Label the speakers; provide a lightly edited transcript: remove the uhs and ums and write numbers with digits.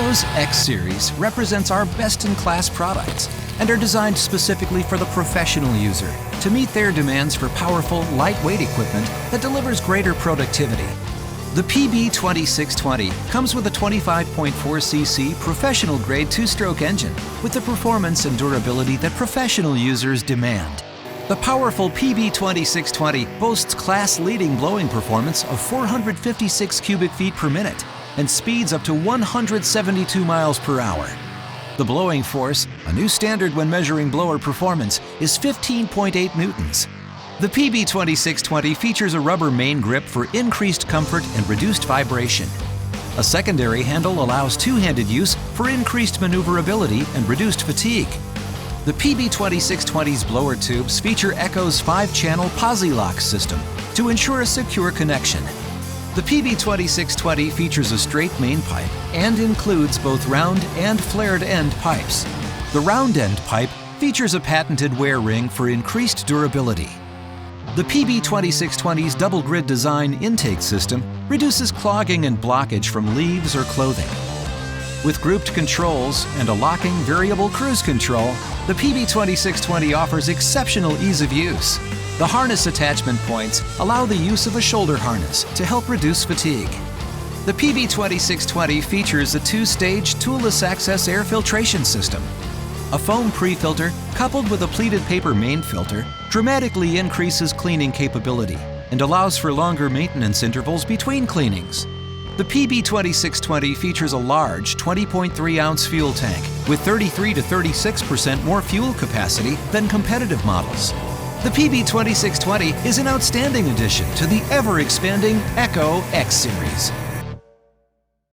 Speaker 1: Echo's X Series represents our best-in-class products and are designed specifically for the professional user to meet their demands for powerful, lightweight equipment that delivers greater productivity. The PB-2620 comes with a 25.4cc professional-grade two-stroke engine with the performance and durability that professional users demand. The powerful PB-2620 boasts class-leading blowing performance of 456 cubic feet per minute and speeds up to 172 miles per hour. The blowing force, a new standard when measuring blower performance, is 15.8 newtons. The PB-2620 features a rubber main grip for increased comfort and reduced vibration. A secondary handle allows two-handed use for increased maneuverability and reduced fatigue. The PB-2620's blower tubes feature Echo's 5-channel Posi-Lock system to ensure a secure connection. The PB-2620 features a straight main pipe and includes both round and flared end pipes. The round end pipe features a patented wear ring for increased durability. The PB-2620's double grid design intake system reduces clogging and blockage from leaves or clothing. With grouped controls and a locking variable cruise control, the PB-2620 offers exceptional ease of use. The harness attachment points allow the use of a shoulder harness to help reduce fatigue. The PB-2620 features a 2-stage toolless access air filtration system. A foam prefilter coupled with a pleated paper main filter dramatically increases cleaning capability and allows for longer maintenance intervals between cleanings. The PB-2620 features a large 20.3-ounce fuel tank with 33 to 36% more fuel capacity than competitive models. The PB-2620 is an outstanding addition to the ever-expanding Echo X Series.